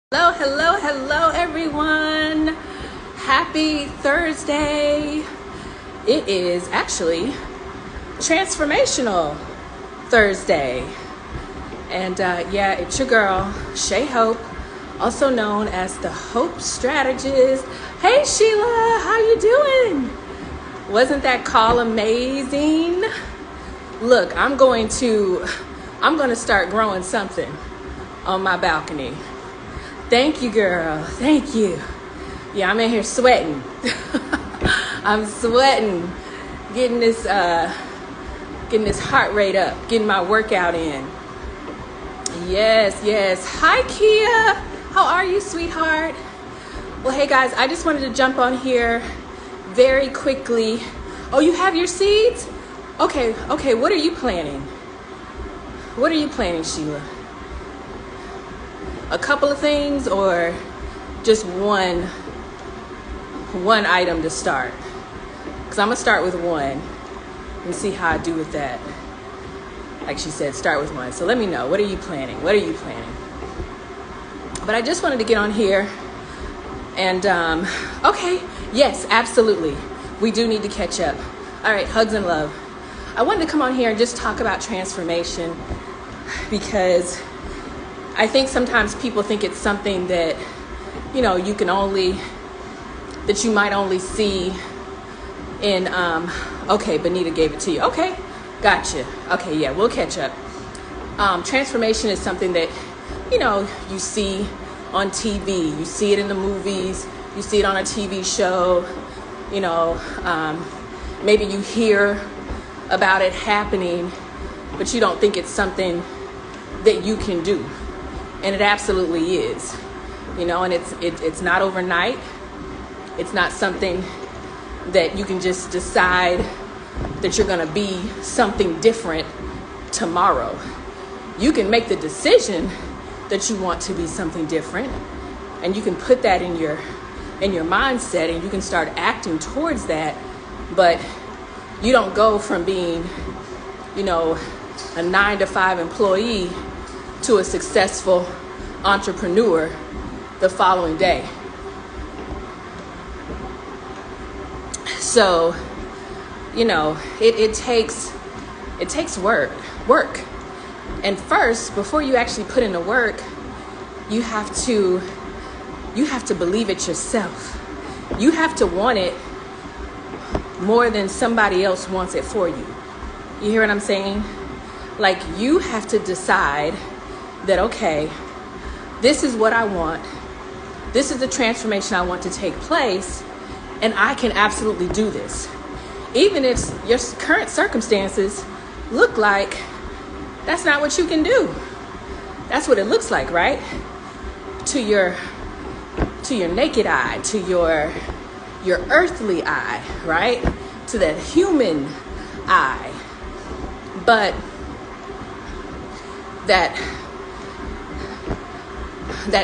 Hello, hello, hello, everyone. Happy Thursday. It is actually Transformational Thursday. And yeah, it's your girl, Shay Hope, also known as the Hope Strategist. Hey, Sheila, how you doing? Wasn't that call amazing? Look, I'm going to start growing something on my balcony. Thank you, girl. Thank you. Yeah, I'm in here sweating. I'm sweating, getting this heart rate up, getting my workout in. Yes. Hi, Kia. How are you, sweetheart? Well, hey guys, I just wanted to jump on here very quickly. Oh, you have your seeds? Okay. What are you planning? What are you planning, Sheila? A couple of things or just one item to start? Because I'm going to start with one and see how I do with that. Like she said, start with one. So let me know. What are you planning? What are you planning? But I just wanted to get on here and, okay. Yes, absolutely. We do need to catch up. All right. Hugs and love. I wanted to come on here and just talk about transformation because I think sometimes people think it's something that, you might only see in, okay, Benita gave it to you. Okay, gotcha. Okay, yeah, we'll catch up. Transformation is something that, you see on TV. You see it in the movies. You see it on a TV show. Maybe you hear about it happening, but you don't think it's something that you can do. And it absolutely is, and it's not overnight. It's not something that you can just decide that you're going to be something different tomorrow. You can make the decision that you want to be something different, and you can put that in your mindset, and you can start acting towards that. But you don't go from being, a 9-to-5 employee to a successful entrepreneur the following day. So, it takes work. And first, before you actually put in the work, you have to believe it yourself. You have to want it more than somebody else wants it for you. You hear what I'm saying? Like, you have to decide that, okay, this is what I want. This is the transformation I want to take place, and I can absolutely do this. Even if your current circumstances look like that's not what you can do. That's what it looks like, right? To your naked eye, to your earthly eye, right? To that human eye. But that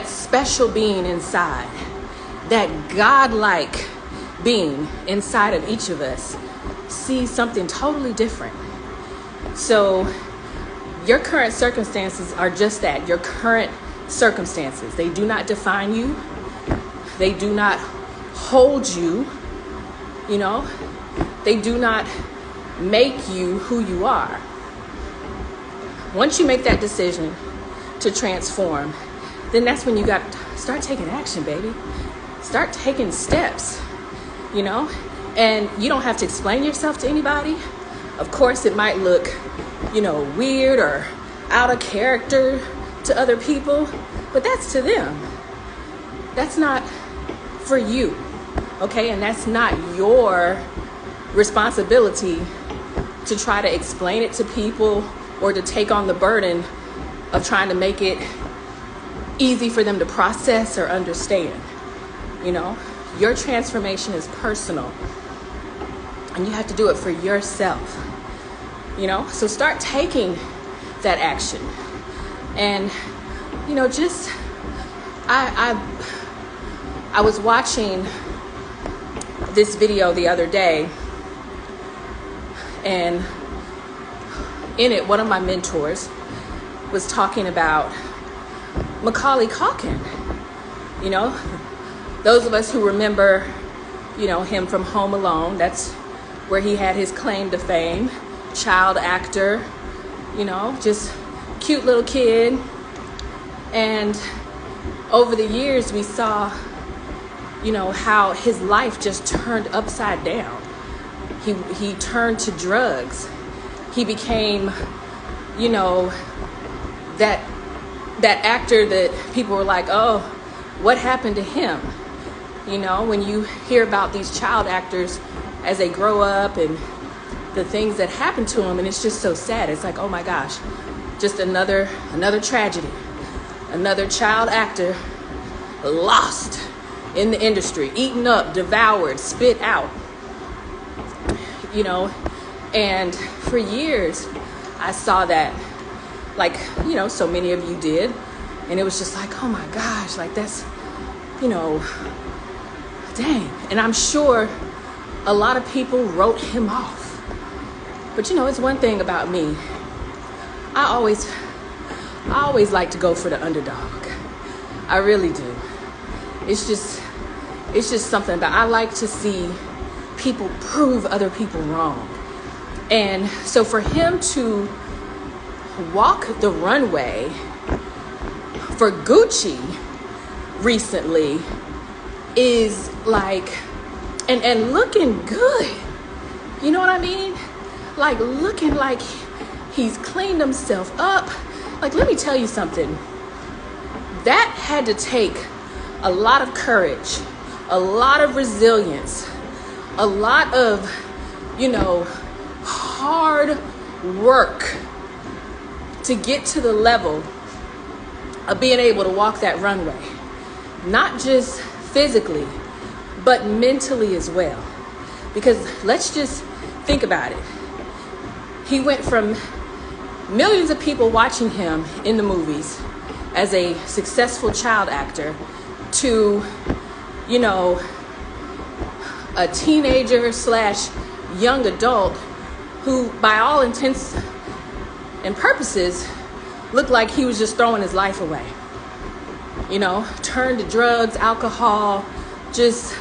special being inside, that godlike being inside of each of us sees something totally different. So your current circumstances are just that, your current circumstances. They do not define you. They do not hold you, They do not make you who you are. Once you make that decision to transform, then that's when you got to start taking action, baby. Start taking steps, and you don't have to explain yourself to anybody. Of course, it might look, weird or out of character to other people, but that's to them. That's not for you, okay? And that's not your responsibility to try to explain it to people or to take on the burden of trying to make it easy for them to process or understand. Your transformation is personal, and you have to do it for yourself. So start taking that action. And I was watching this video the other day, and in it, one of my mentors was talking about Macaulay Culkin. You know, those of us who remember, him from Home Alone, that's where he had his claim to fame. Child actor, just cute little kid. And over the years, we saw, how his life just turned upside down. He turned to drugs. He became, that actor that people were like, oh, what happened to him? When you hear about these child actors as they grow up and the things that happen to them, and it's just so sad. It's like, oh my gosh, just another tragedy. Another child actor lost in the industry, eaten up, devoured, spit out. And for years I saw that, like, so many of you did. And it was just like, oh my gosh, like that's, dang. And I'm sure a lot of people wrote him off. But it's one thing about me. I always like to go for the underdog. I really do. It's just something that I like to see people prove other people wrong. And so for him to walk the runway for Gucci recently is like, and looking good. You know what I mean? Like looking like he's cleaned himself up. Like, let me tell you something. That had to take a lot of courage, a lot of resilience, a lot of, hard work to get to the level of being able to walk that runway. Not just physically, but mentally as well. Because let's just think about it. He went from millions of people watching him in the movies as a successful child actor to, a teenager / young adult who, by all intents and purposes, looked like he was just throwing his life away. Turned to drugs, alcohol, just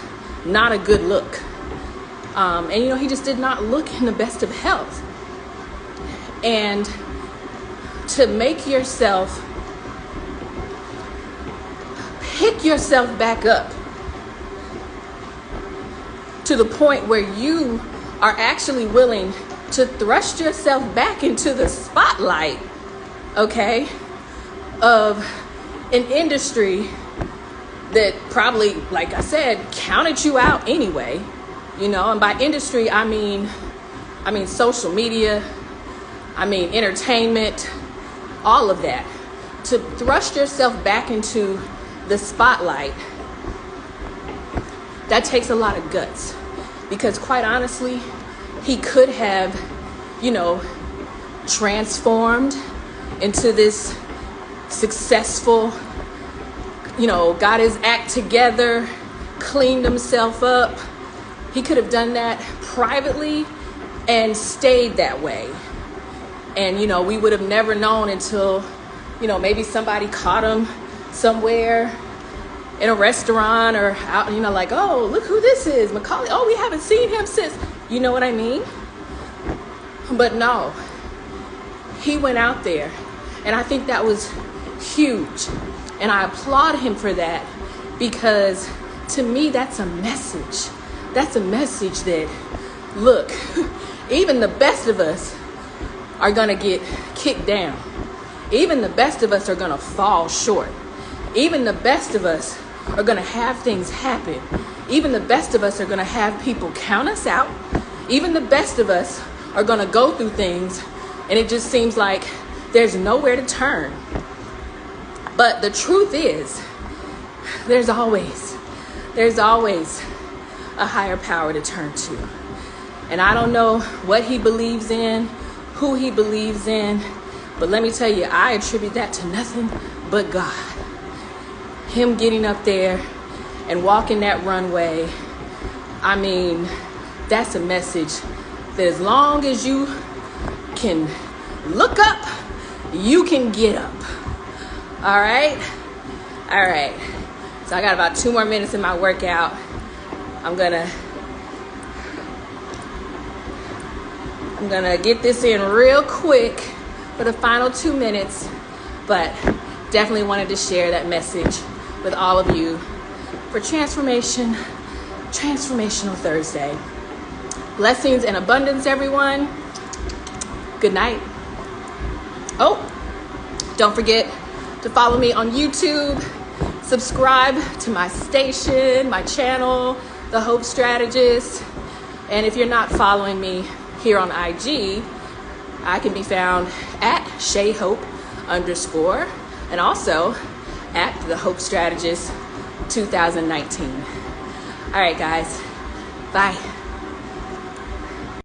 not a good look. And he just did not look in the best of health. And to make yourself pick yourself back up to the point where you are actually willing to thrust yourself back into the spotlight, okay, of an industry that probably, like I said, counted you out anyway, and by industry, I mean social media, I mean entertainment, all of that. To thrust yourself back into the spotlight, that takes a lot of guts, because quite honestly, he could have, transformed into this successful, got his act together, cleaned himself up. He could have done that privately and stayed that way. And, we would have never known until, maybe somebody caught him somewhere in a restaurant or out, like, oh, look who this is, Macaulay. Oh, we haven't seen him since, you know what I mean? But no, he went out there, and I think that was huge. And I applaud him for that, because to me, that's a message. That's a message that, look, even the best of us are going to get kicked down. Even the best of us are going to fall short. Even the best of us are going to have things happen. Even the best of us are going to have people count us out. Even the best of us are going to go through things, and it just seems like there's nowhere to turn. But the truth is, there's always a higher power to turn to. And I don't know what he believes in, who he believes in, but let me tell you, I attribute that to nothing but God. Him getting up there and walking that runway, I mean, that's a message that as long as you can look up, you can get up. All right? So I got about 2 more minutes in my workout. I'm gonna get this in real quick for the final 2 minutes, but definitely wanted to share that message with all of you for Transformational Thursday. Blessings and abundance, everyone. Good night. Oh, don't forget to follow me on YouTube. Subscribe to my station, my channel, The Hope Strategist. And if you're not following me here on IG, I can be found at ShayHope_ and also at The Hope Strategist 2019. All right, guys. Bye.